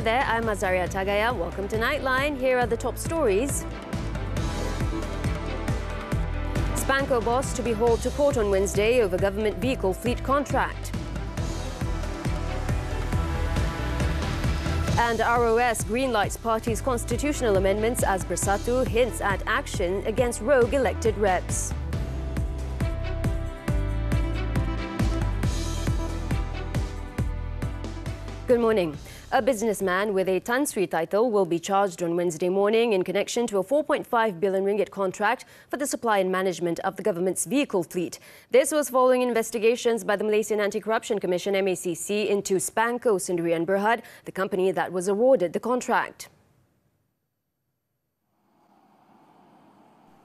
Hello there, I'm Azaria Tagaya. Welcome to Nightline. Here are the top stories. Spano boss to be hauled to court on Wednesday over government vehicle fleet contract. And ROS greenlights party's constitutional amendments as Bersatu hints at action against rogue elected reps. Good morning. A businessman with a Tan Sri title will be charged on Wednesday morning in connection to a 4.5 billion ringgit contract for the supply and management of the government's vehicle fleet. This was following investigations by the Malaysian Anti-Corruption Commission MACC into Spano Sendirian Berhad, the company that was awarded the contract.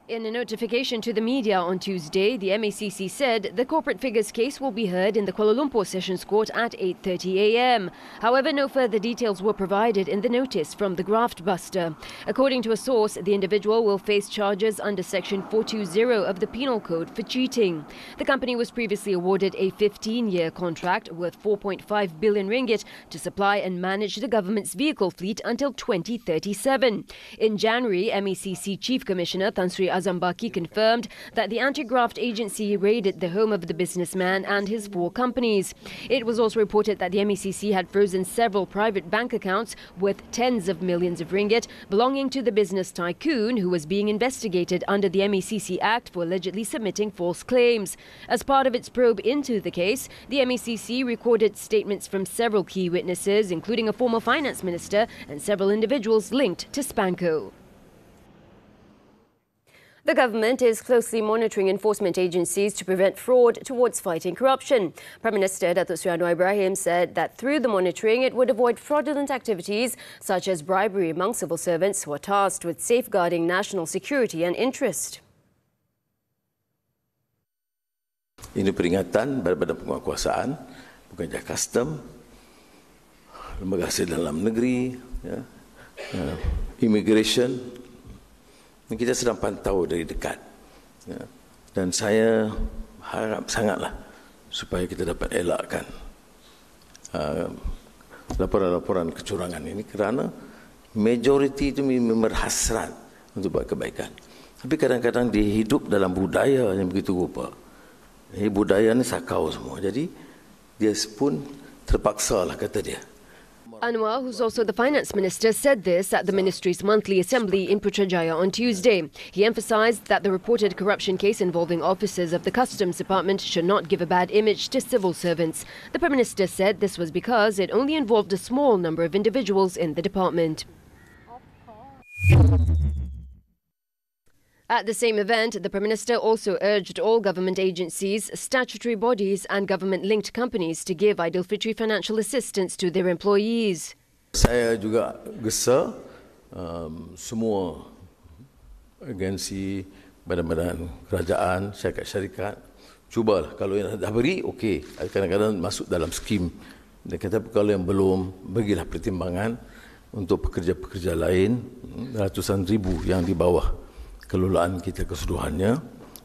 In a notification to the media on Tuesday, the MACC said the corporate figures case will be heard in the Kuala Lumpur Sessions Court at 8:30 a.m. However, no further details were provided in the notice from the graft buster. According to a source, the individual will face charges under Section 420 of the Penal Code for cheating. The company was previously awarded a 15-year contract worth 4.5 billion ringgit to supply and manage the government's vehicle fleet until 2037. In January, MACC Chief Commissioner Tan Sri Azambaki confirmed that the anti-graft agency raided the home of the businessman and his 4 companies. It was also reported that the MACC had frozen several private bank accounts worth tens of millions of ringgit belonging to the business Tycoon, who was being investigated under the MACC Act for allegedly submitting false claims. As part of its probe into the case, the MACC recorded statements from several key witnesses, including a former finance minister and several individuals linked to Spano. The government is closely monitoring enforcement agencies to prevent fraud towards fighting corruption. Prime Minister Datuk Seri Anwar Ibrahim said that through the monitoring, it would avoid fraudulent activities such as bribery among civil servants who are tasked with safeguarding national security and interest. Ini peringatan daripada penguatkuasaan, bukan sahaja custom, lembaga hasil dalam negeri, immigration. Kita sedang pantau dari dekat, dan saya harap sangatlah supaya kita dapat elakkan laporan-laporan kecurangan ini, kerana majoriti itu berhasrat untuk buat kebaikan. Tapi kadang-kadang dia hidup dalam budaya yang begitu rupa. Budaya ini sakau semua, jadi dia pun terpaksa lah, kata dia. Anwar, who's also the finance minister, said this at the ministry's monthly assembly in Putrajaya on Tuesday. He emphasised that the reported corruption case involving officers of the Customs Department should not give a bad image to civil servants. The Prime Minister said this was because it only involved a small number of individuals in the department. At the same event, the Prime Minister also urged all government agencies, statutory bodies and government-linked companies to give Aidilfitri financial assistance to their employees. Saya juga gesa semua agensi, badan-badan kerajaan, syarikat-syarikat, cubalah kalau yang dah beri, okey, kadang-kadang masuk dalam skim. Tetapi kalau yang belum, bagilah pertimbangan untuk pekerja-pekerja lain, ratusan ribu yang di bawah kelolaan kita keseluruhannya,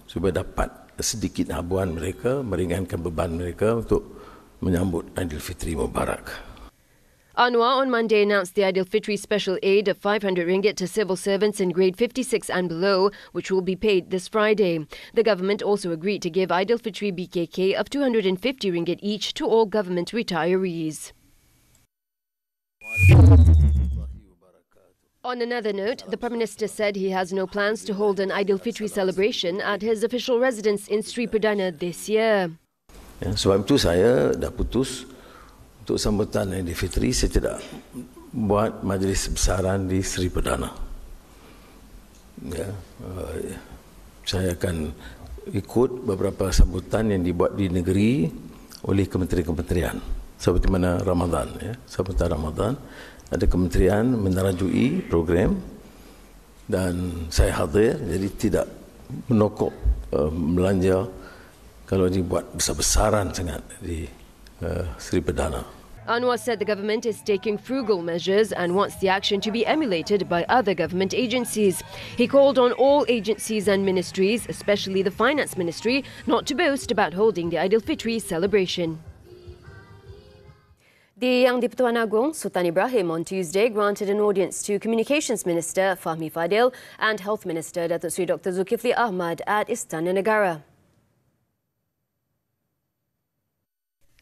supaya dapat sedikit habuan mereka, meringankan beban mereka untuk menyambut Aidilfitri Mubarak. Anwar on Monday announced the Aidilfitri special aid of 500 ringgit to civil servants in grade 56 and below, which will be paid this Friday. The government also agreed to give Aidilfitri BKK of 250 ringgit each to all government retirees. On another note, the Prime Minister said he has no plans to hold an Aidilfitri celebration at his official residence in Sri Perdana this year. Sebab itu saya dah putus untuk sambutan Aidilfitri, saya tidak buat majlis besaran di Sri Perdana. Saya akan ikut beberapa sambutan yang dibuat di negeri oleh kementerian-kementerian, seperti mana Ramadan, sambutan Ramadan. Ada kementerian menerajui program dan saya hadir, jadi tidak menokok belanja kalau dibuat besar-besaran sangat di Sri Perdana. Anwar said the government is taking frugal measures and wants the action to be emulated by other government agencies. He called on all agencies and ministries, especially the Finance Ministry, not to boast about holding the Aidilfitri celebration. The Yang di-Pertuan Agong, Sultan Ibrahim, on Tuesday granted an audience to Communications Minister Fahmi Fadil and Health Minister Datuk Seri Dr. Zulkifli Ahmad at Istana Negara.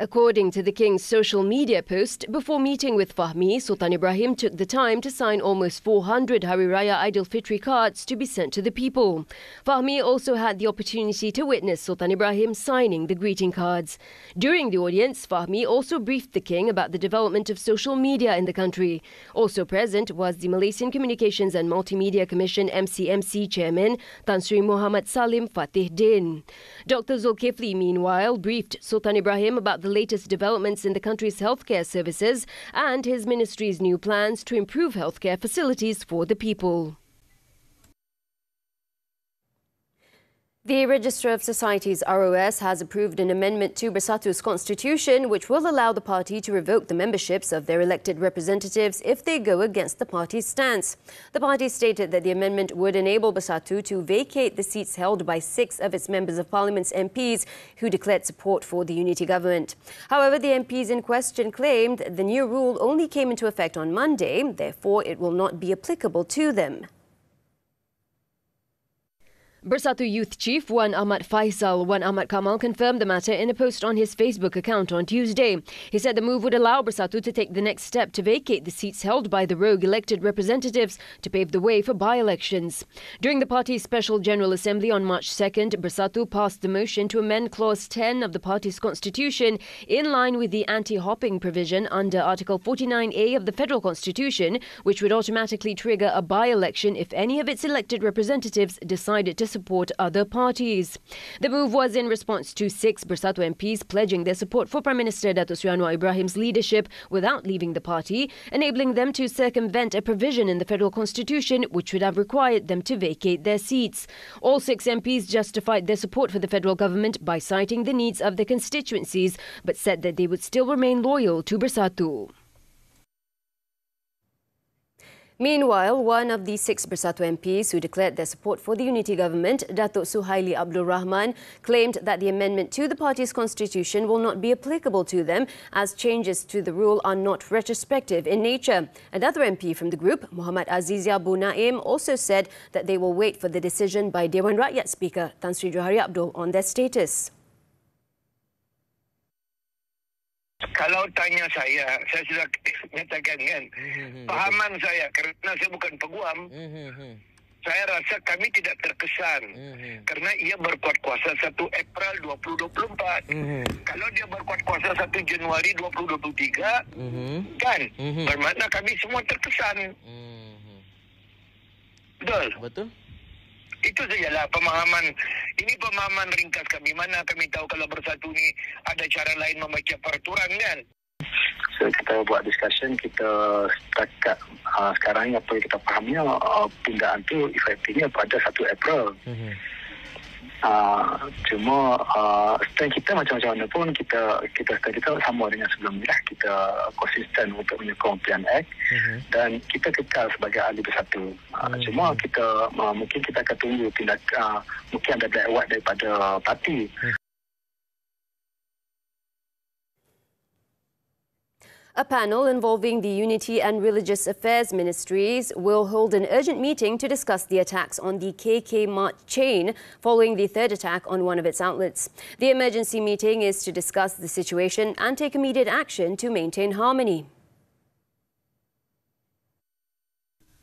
According to the King's social media post, before meeting with Fahmi, Sultan Ibrahim took the time to sign almost 400 Hari Raya Aidilfitri cards to be sent to the people. Fahmi also had the opportunity to witness Sultan Ibrahim signing the greeting cards. During the audience, Fahmi also briefed the King about the development of social media in the country. Also present was the Malaysian Communications and Multimedia Commission MCMC Chairman Tan Sri Muhammad Salim Fatih Din. Dr. Zulkifli, meanwhile, briefed Sultan Ibrahim about the latest developments in the country's healthcare services and his ministry's new plans to improve healthcare facilities for the people. The Register of Societies ROS has approved an amendment to Bersatu's constitution which will allow the party to revoke the memberships of their elected representatives if they go against the party's stance. The party stated that the amendment would enable Bersatu to vacate the seats held by 6 of its members of parliament's MPs who declared support for the unity government. However, the MPs in question claimed the new rule only came into effect on Monday, therefore it will not be applicable to them. Bersatu Youth Chief Wan Ahmad Kamal confirmed the matter in a post on his Facebook account on Tuesday. He said the move would allow Bersatu to take the next step to vacate the seats held by the rogue elected representatives to pave the way for by-elections. During the party's Special General Assembly on March 2nd, Bersatu passed the motion to amend Clause 10 of the party's constitution in line with the anti-hopping provision under Article 49A of the Federal Constitution, which would automatically trigger a by-election if any of its elected representatives decided to support other parties. The move was in response to 6 Bersatu MPs pledging their support for Prime Minister Datuk Seri Anwar Ibrahim's leadership without leaving the party, enabling them to circumvent a provision in the Federal Constitution which would have required them to vacate their seats. All 6 MPs justified their support for the federal government by citing the needs of the constituencies, but said that they would still remain loyal to Bersatu. Meanwhile, one of the 6 Bersatu MPs who declared their support for the unity government, Datuk Suhaili Abdul Rahman, claimed that the amendment to the party's constitution will not be applicable to them as changes to the rule are not retrospective in nature. Another MP from the group, Muhammad Azizia Abu Naim, also said that they will wait for the decision by Dewan Rakyat Speaker Tan Sri Johari Abdul on their status. Kalau tanya saya sudah nyatakan kan, pahaman saya kerana saya bukan peguam, saya rasa kami tidak terkesan kerana ia berkuat kuasa 1 April 2024. Kalau dia berkuat kuasa 1 Januari 2023, kan, bermakna kami semua terkesan. Betul? Betul. Itu sajalah pemahaman. Ini pemahaman ringkas kami. Mana kami tahu kalau Bersatu ni ada cara lain membaca peraturan kan. So kita buat discussion, kita setakat sekarang apa yang kita fahami pindaan tu efektifnya pada 1 April. Cuma stand kita macam-macam mana pun kita sama dengan sebelum ni lah. Kita konsisten untuk menyokong Plan Act dan kita kekal sebagai ahli Bersatu. Cuma kita mungkin kita akan tunggu tindakan mungkin ada black white daripada parti. A panel involving the Unity and Religious Affairs Ministries will hold an urgent meeting to discuss the attacks on the KK Mart chain following the third attack on one of its outlets. The emergency meeting is to discuss the situation and take immediate action to maintain harmony.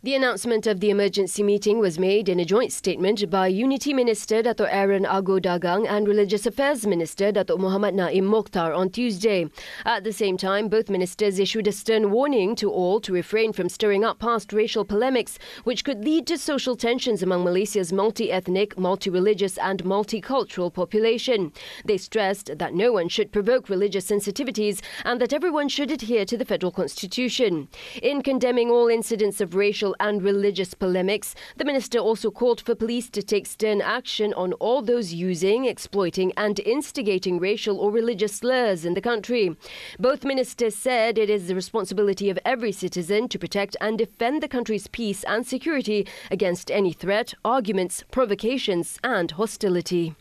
The announcement of the emergency meeting was made in a joint statement by Unity Minister Dato' Aaron Ago Dagang and Religious Affairs Minister Dato' Muhammad Naim Mokhtar on Tuesday. At the same time, both ministers issued a stern warning to all to refrain from stirring up past racial polemics which could lead to social tensions among Malaysia's multi-ethnic, multi-religious and multicultural population. They stressed that no one should provoke religious sensitivities and that everyone should adhere to the Federal Constitution. In condemning all incidents of racial and religious polemics, the minister also called for police to take stern action on all those using, exploiting and instigating racial or religious slurs in the country. Both ministers said it is the responsibility of every citizen to protect and defend the country's peace and security against any threat, arguments, provocations and hostility.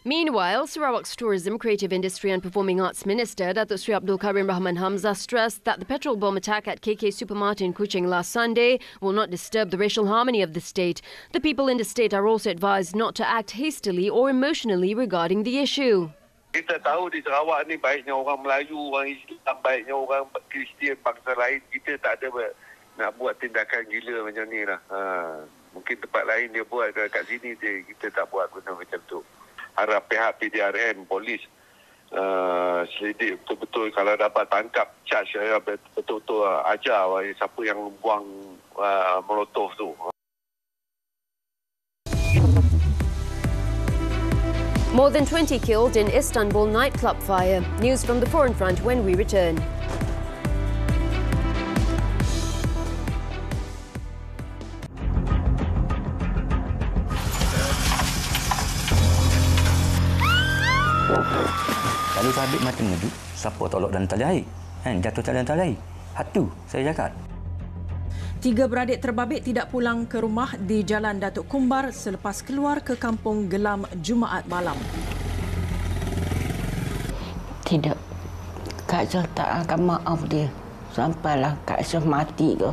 Meanwhile, Sarawak's Tourism, Creative Industry and Performing Arts Minister Datuk Sri Abdul Karim Rahman Hamzah stressed that the petrol bomb attack at KK Supermart in Kuching last Sunday will not disturb the racial harmony of the state. The people in the state are also advised not to act hastily or emotionally regarding the issue. Kita tahu di Sarawak ni baiknya orang Melayu, orang Islam, baiknya orang Kristian, bangsa lain. Kita tak ada nak buat tindakan gila macam ni lah. Mungkin tempat lain dia buat, kat sini kita tak buat guna macam tu. Harap pihak PDRM, polis selidik betul-betul kalau dapat tangkap charge, betul-betul ajar siapa yang buang molotov tu. More than 20 killed in Istanbul nightclub fire. News from the foreign front when we return. Kalau sabit mata ngeduk, siapa tolak dalam tali air? Jatuh dalam tali air. Hatu, saya cakap. 3 beradik terbabit tidak pulang ke rumah di Jalan Datuk Kumbar selepas keluar ke kampung gelam Jumaat malam. Tidak. Kak Syah tak akan maaf dia. Sampailah Kak Syah mati ke.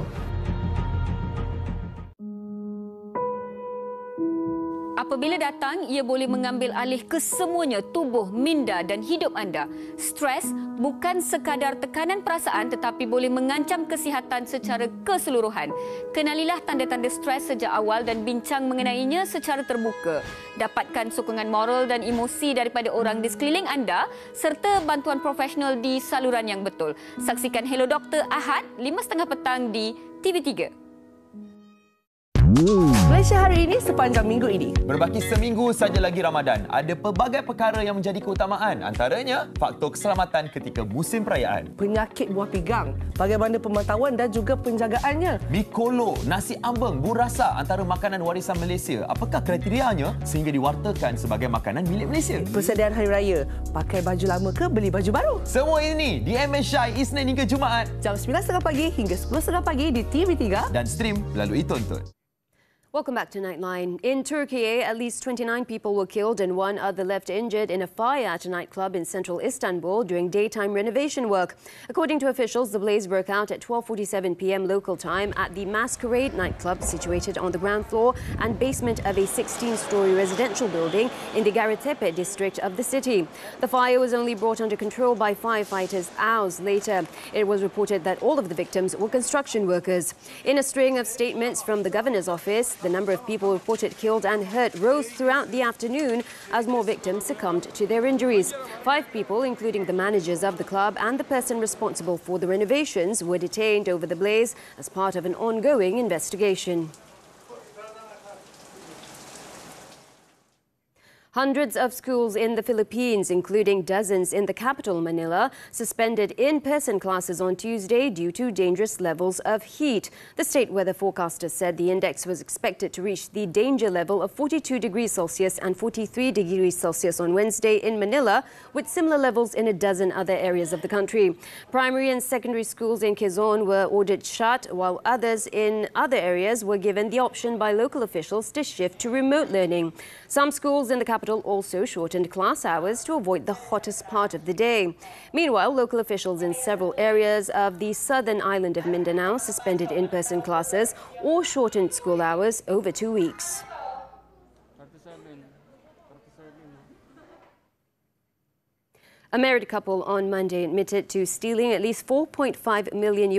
Apabila datang, ia boleh mengambil alih kesemuanya tubuh, minda dan hidup anda. Stres bukan sekadar tekanan perasaan tetapi boleh mengancam kesihatan secara keseluruhan. Kenalilah tanda-tanda stres sejak awal dan bincang mengenainya secara terbuka. Dapatkan sokongan moral dan emosi daripada orang di sekeliling anda serta bantuan profesional di saluran yang betul. Saksikan Hello Doktor Ahad 5.30 petang di TV3. Malaysia hari ini sepanjang minggu ini. Berbaki seminggu saja lagi Ramadan, ada pelbagai perkara yang menjadi keutamaan. Antaranya, faktor keselamatan ketika musim perayaan. Penyakit buah pinggang, bagaimana pemantauan dan juga penjagaannya. Mi kolo, nasi ambeng, burasa antara makanan warisan Malaysia. Apakah kriterianya sehingga diwartakan sebagai makanan milik Malaysia? Persediaan Hari Raya, pakai baju lama ke beli baju baru? Semua ini di MSI Isnin hingga Jumaat. Jam 9.30 pagi hingga 10.30 pagi di TV3. Dan stream melalui Tonton. Welcome back to Nightline. In Turkey, at least 29 people were killed and 1 other left injured in a fire at a nightclub in central Istanbul during daytime renovation work. According to officials, the blaze broke out at 12:47 p.m. local time at the Masquerade nightclub situated on the ground floor and basement of a 16-story residential building in the Garetepe district of the city. The fire was only brought under control by firefighters hours later. It was reported that all of the victims were construction workers. In a string of statements from the governor's office, the number of people reported killed and hurt rose throughout the afternoon as more victims succumbed to their injuries. 5 people, including the managers of the club and the person responsible for the renovations, were detained over the blaze as part of an ongoing investigation. Hundreds of schools in the Philippines, including dozens in the capital, Manila, suspended in-person classes on Tuesday due to dangerous levels of heat. The state weather forecaster said the index was expected to reach the danger level of 42 degrees Celsius and 43 degrees Celsius on Wednesday in Manila, with similar levels in a dozen other areas of the country. Primary and secondary schools in Quezon were ordered shut, while others in other areas were given the option by local officials to shift to remote learning. Some schools in the capital also shortened class hours to avoid the hottest part of the day. Meanwhile, local officials in several areas of the southern island of Mindanao suspended in-person classes or shortened school hours over 2 weeks. A married couple on Monday admitted to stealing at least $4.5 million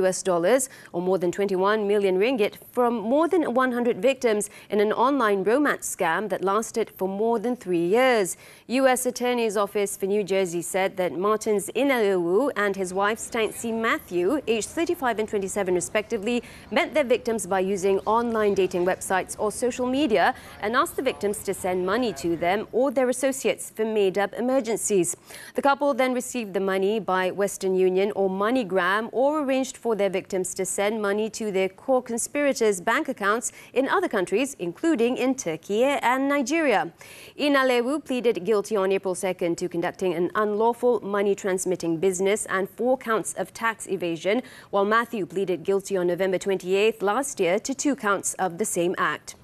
or more than 21 million ringgit from more than 100 victims in an online romance scam that lasted for more than 3 years. U.S. Attorney's Office for New Jersey said that Martins Inalewu and his wife Stacey Matthew, aged 35 and 27 respectively, met their victims by using online dating websites or social media and asked the victims to send money to them or their associates for made-up emergencies. The couple then received the money by Western Union or MoneyGram or arranged for their victims to send money to their co-conspirators' bank accounts in other countries, including in Turkey and Nigeria. Inalewu pleaded guilty on April 2nd to conducting an unlawful money-transmitting business and 4 counts of tax evasion, while Matthew pleaded guilty on November 28th last year to 2 counts of the same act.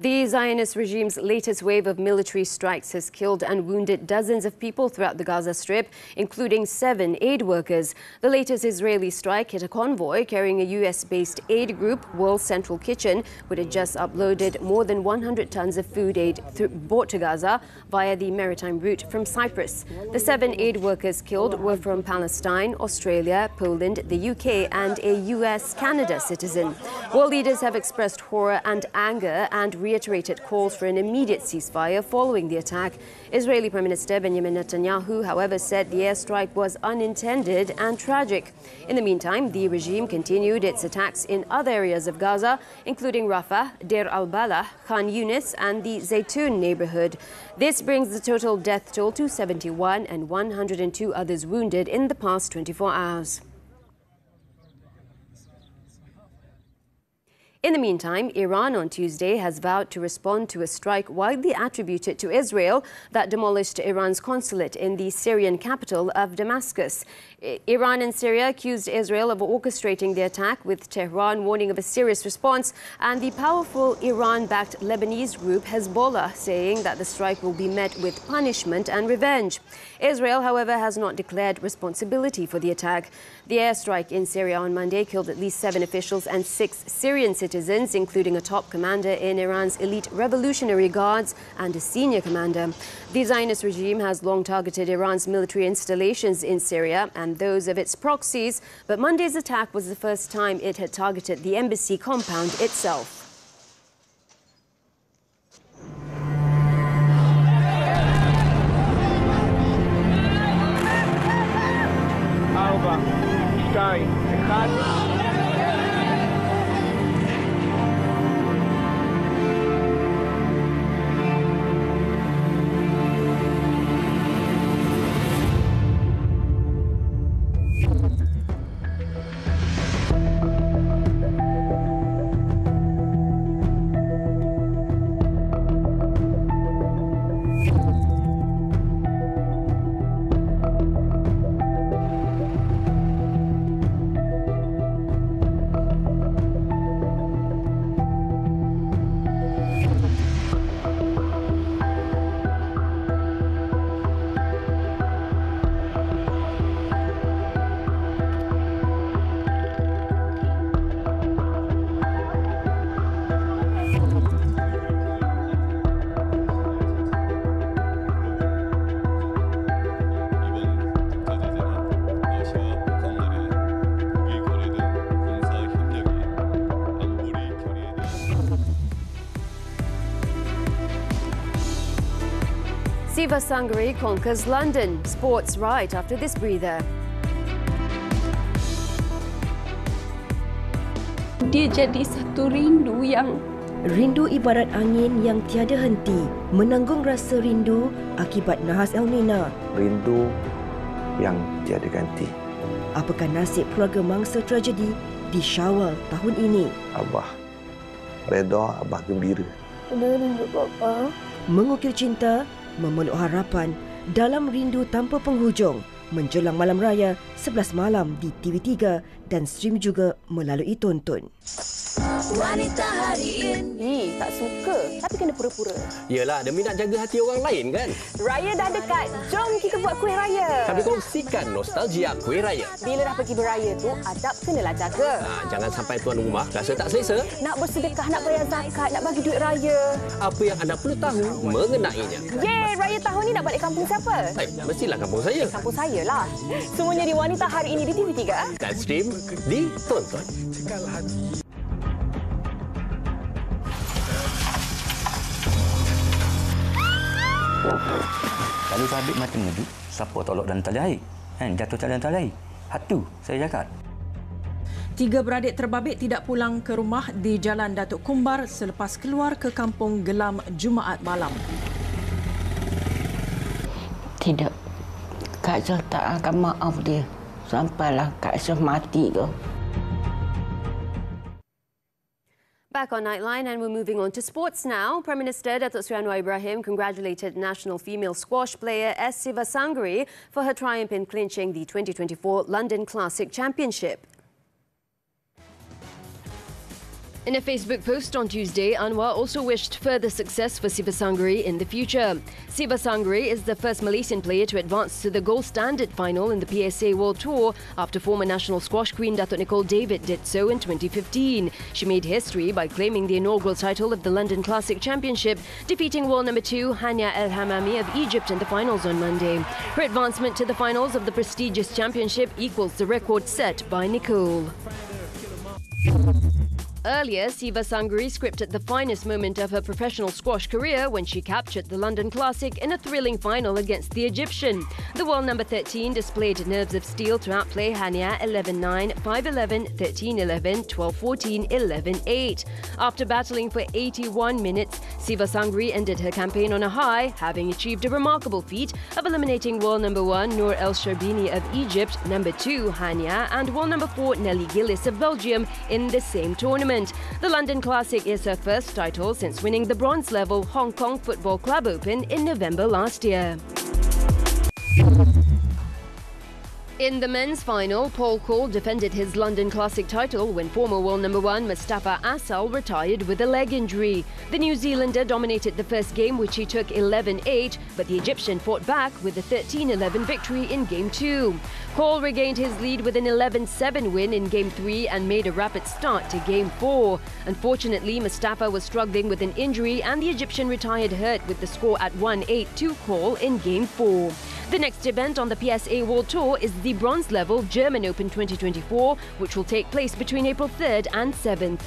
The Zionist regime's latest wave of military strikes has killed and wounded dozens of people throughout the Gaza Strip, including 7 aid workers. The latest Israeli strike hit a convoy carrying a US-based aid group, World Central Kitchen, which had just uploaded more than 100 tons of food aid brought to Gaza via the maritime route from Cyprus. The 7 aid workers killed were from Palestine, Australia, Poland, the UK and a US-Canada citizen. World leaders have expressed horror and anger and reiterated calls for an immediate ceasefire following the attack. Israeli Prime Minister Benjamin Netanyahu, however, said the airstrike was unintended and tragic. In the meantime, the regime continued its attacks in other areas of Gaza, including Rafah, Deir al-Balah, Khan Yunis and the Zaytun neighborhood. This brings the total death toll to 71 and 102 others wounded in the past 24 hours. In the meantime, Iran on Tuesday has vowed to respond to a strike widely attributed to Israel that demolished Iran's consulate in the Syrian capital of Damascus. Iran and Syria accused Israel of orchestrating the attack, with Tehran warning of a serious response, and the powerful Iran-backed Lebanese group Hezbollah saying that the strike will be met with punishment and revenge. Israel, however, has not declared responsibility for the attack. The airstrike in Syria on Monday killed at least 7 officials and 6 Syrian citizens, including a top commander in Iran's elite Revolutionary Guards and a senior commander. The Zionist regime has long targeted Iran's military installations in Syria and those of its proxies, but Monday's attack was the first time it had targeted the embassy compound itself. Sangari conquers London. Sports right after this breather. Dia jadi satu rindu yang... Rindu ibarat angin yang tiada henti, menanggung rasa rindu akibat nahas El Nino. Rindu yang tiada ganti. Apakah nasib keluarga mangsa tragedi di Syawal tahun ini? Abah reda, Abah gembira. Udah rindu Bapa. Mengukir cinta, memeluk harapan dalam rindu tanpa penghujung menjelang malam raya 11 malam di TV3 dan stream juga melalui Tonton. Wanita hari ini. Tak suka, tapi kena pura-pura. Yelah, demi nak jaga hati orang lain kan? Raya dah dekat, jom kita buat kuih raya. Kami kongsikan nostalgia kuih raya. Bila dah pergi beraya tu, adab kenalah jaga. Jangan sampai tuan rumah rasa tak selesa. Nak bersedekah, nak bayar zakat, nak bagi duit raya. Apa yang anda perlu tahu mengenainya. Yeay, raya tahun ni nak balik kampung siapa? Mestilah kampung saya. Kampung saya lah. Semuanya di Wanita Hari Ini di TV3. Dan stream di Tonton. Kalau sabit mata ngedut, siapa tolak dalam tali air? Jatuh dalam tali air. Hatu, saya cakap. 3 beradik terbabit tidak pulang ke rumah di Jalan Datuk Kumbar selepas keluar ke kampung gelam Jumaat malam. Tidak. Kak Syah tak akan maaf dia. Sampailah Kak Syah mati ke. Back on Nightline, and we're moving on to sports now. Prime Minister Datuk Seri Anwar Ibrahim congratulated national female squash player Siva Sangari for her triumph in clinching the 2024 London Classic Championship. In a Facebook post on Tuesday, Anwar also wished further success for Siva Sanggari in the future. Siva Sanggari is the first Malaysian player to advance to the gold standard final in the PSA World Tour after former national squash queen Datuk Nicole David did so in 2015. She made history by claiming the inaugural title of the London Classic Championship, defeating world number 2 Hania El Hamami of Egypt in the finals on Monday. Her advancement to the finals of the prestigious championship equals the record set by Nicole. Earlier, Siva Sanggari scripted the finest moment of her professional squash career when she captured the London Classic in a thrilling final against the Egyptian. The world number 13 displayed nerves of steel to outplay Hania 11-9, 5-11, 13-11, 12-14, 11-8. After battling for 81 minutes, Siva Sanggari ended her campaign on a high, having achieved a remarkable feat of eliminating world number 1 Noor El Sharbini of Egypt, number 2 Hania, and world number 4 Nelly Gillis of Belgium in the same tournament. The London Classic is her first title since winning the bronze level Hong Kong Football Club Open in November last year. In the men's final, Paul Cole defended his London Classic title when former world number 1 Mustafa Asal retired with a leg injury. The New Zealander dominated the first game, which he took 11-8, but the Egyptian fought back with a 13-11 victory in Game 2. Cole regained his lead with an 11-7 win in Game 3 and made a rapid start to Game 4. Unfortunately, Mustafa was struggling with an injury and the Egyptian retired hurt with the score at 1-8 to Cole in Game 4. The next event on the PSA World Tour is the bronze level German Open 2024, which will take place between April 3rd and 7th.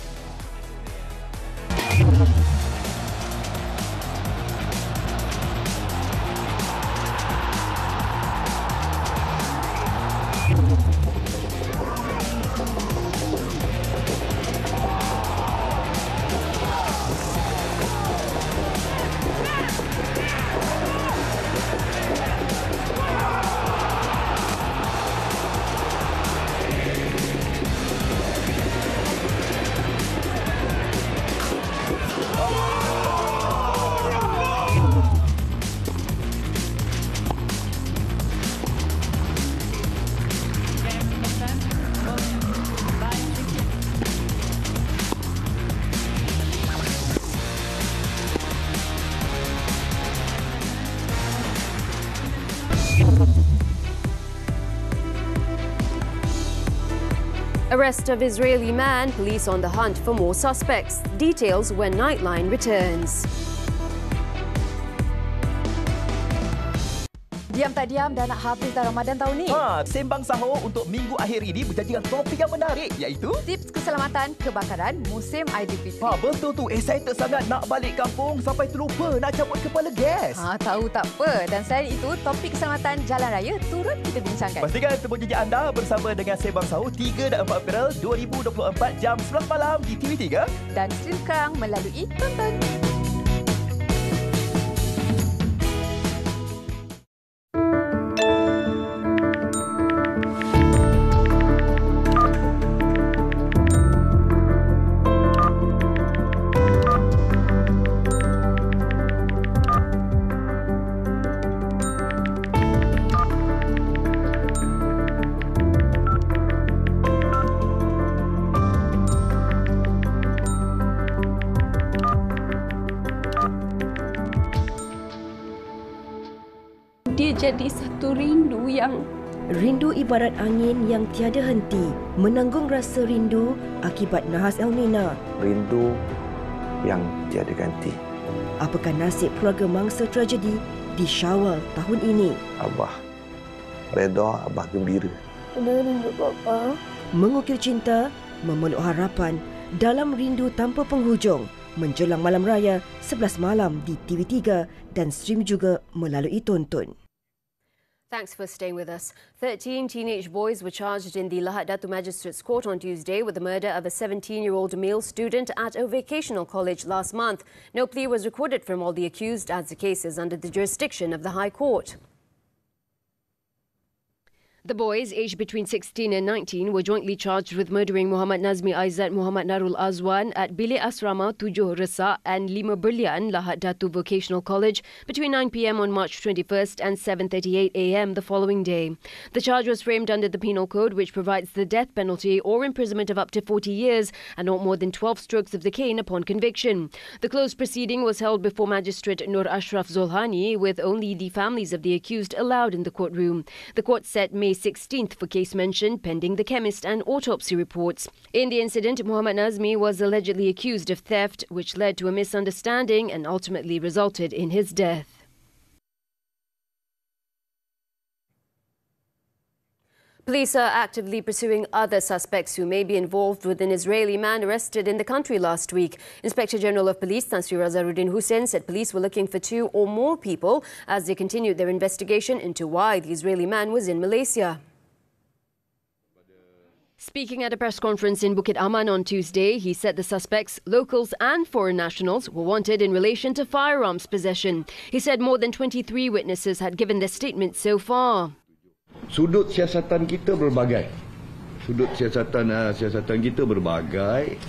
Arrest of Israeli man, police on the hunt for more suspects. Details when Nightline returns. Diam tak diam dah nak habis dah Ramadan tahun ni. Sembang sahur untuk minggu akhir ini berjanji dengan topik yang menarik iaitu tips keselamatan kebakaran musim Aidilfitri. Betul tu. Excited sangat nak balik kampung sampai terlupa nak cabut kepala gas. Tahu tak apa. Dan selain itu, topik keselamatan jalan raya turut kita bincangkan. Pastikan temu janji anda bersama dengan Sembang Sahur 3 dan 4 April 2024 jam 11 malam di TV3 dan stream sekarang melalui Tonton. Jadi satu rindu yang... Rindu ibarat angin yang tiada henti, menanggung rasa rindu akibat nahas El Nina. Rindu yang tiada ganti. Apakah nasib keluarga mangsa tragedi di Syawal tahun ini? Abah redha, Abah gembira. Sudah rindu Bapa. Mengukir cinta, memeluk harapan dalam rindu tanpa penghujung. Menjelang malam raya 11 malam di TV3 dan stream juga melalui Tonton. Thanks for staying with us. 13 teenage boys were charged in the Lahad Datu Magistrates Court on Tuesday with the murder of a 17-year-old male student at a vocational college last month. No plea was recorded from all the accused as the case is under the jurisdiction of the High Court. The boys, aged between 16 and 19, were jointly charged with murdering Muhammad Nazmi Aizat Muhammad Narul Azwan at Bilik Asrama 7 Resak and 5 Berlian, Lahad Datu Vocational College between 9 p.m. on March 21st and 7:38 a.m. the following day. The charge was framed under the Penal Code, which provides the death penalty or imprisonment of up to 40 years and not more than 12 strokes of the cane upon conviction. The closed proceeding was held before Magistrate Nur Ashraf Zolhani, with only the families of the accused allowed in the courtroom. The court set May 16th for case mention, pending the chemist and autopsy reports. In the incident, Muhammad Nazmi was allegedly accused of theft, which led to a misunderstanding and ultimately resulted in his death. Police are actively pursuing other suspects who may be involved with an Israeli man arrested in the country last week. Inspector General of Police Tan Sri Razaruddin Hussein said police were looking for 2 or more people as they continued their investigation into why the Israeli man was in Malaysia. Speaking at a press conference in Bukit Aman on Tuesday, he said the suspects, locals and foreign nationals, were wanted in relation to firearms possession. He said more than 23 witnesses had given their statements so far. Sudut siasatan kita berbagai. Siasatan kita berbagai.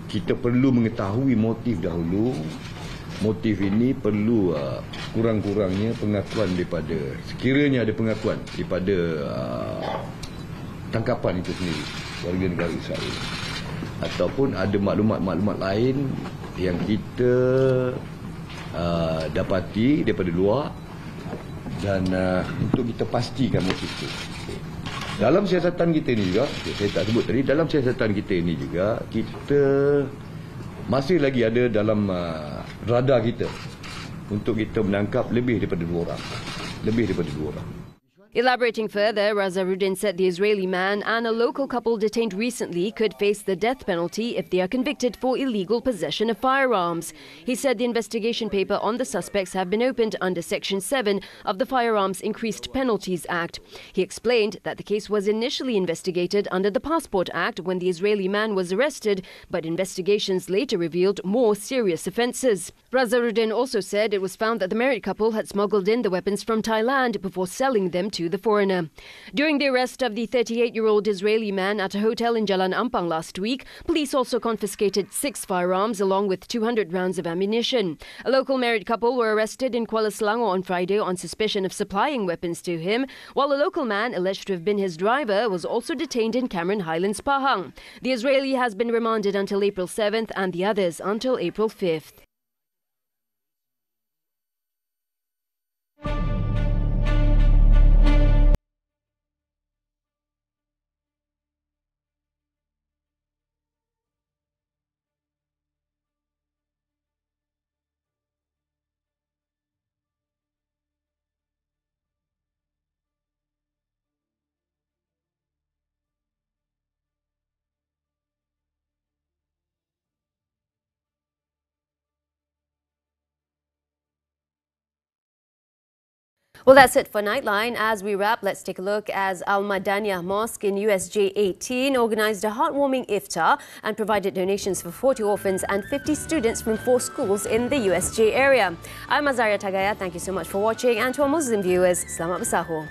Kita perlu mengetahui motif dahulu. Motif ini perlu kurang-kurangnya pengakuan daripada, sekiranya ada pengakuan daripada tangkapan itu sendiri, warga negara Israel. Ataupun ada maklumat-maklumat lain yang kita dapati daripada luar. Dan untuk kita pastikan motif itu. Dalam siasatan kita ini juga, saya tak sebut tadi, dalam siasatan kita ini juga, kita masih lagi ada dalam radar kita untuk kita menangkap lebih daripada 2 orang. Elaborating further, Razaruddin said the Israeli man and a local couple detained recently could face the death penalty if they are convicted for illegal possession of firearms. He said the investigation paper on the suspects have been opened under Section 7 of the Firearms Increased Penalties Act. He explained that the case was initially investigated under the Passport Act when the Israeli man was arrested, but investigations later revealed more serious offences. Razaruddin also said it was found that the married couple had smuggled in the weapons from Thailand before selling them to the foreigner. During the arrest of the 38-year-old Israeli man at a hotel in Jalan Ampang last week, police also confiscated 6 firearms along with 200 rounds of ammunition. A local married couple were arrested in Kuala Selangor on Friday on suspicion of supplying weapons to him, while a local man alleged to have been his driver was also detained in Cameron Highlands, Pahang. The Israeli has been remanded until April 7th and the others until April 5th. Well, that's it for Nightline. As we wrap, let's take a look as Al Madaniyah Mosque in USJ 18 organised a heartwarming iftar and provided donations for 40 orphans and 50 students from 4 schools in the USJ area. I'm Azaria Tagaya. Thank you so much for watching, and to our Muslim viewers, Selamat Bersahur.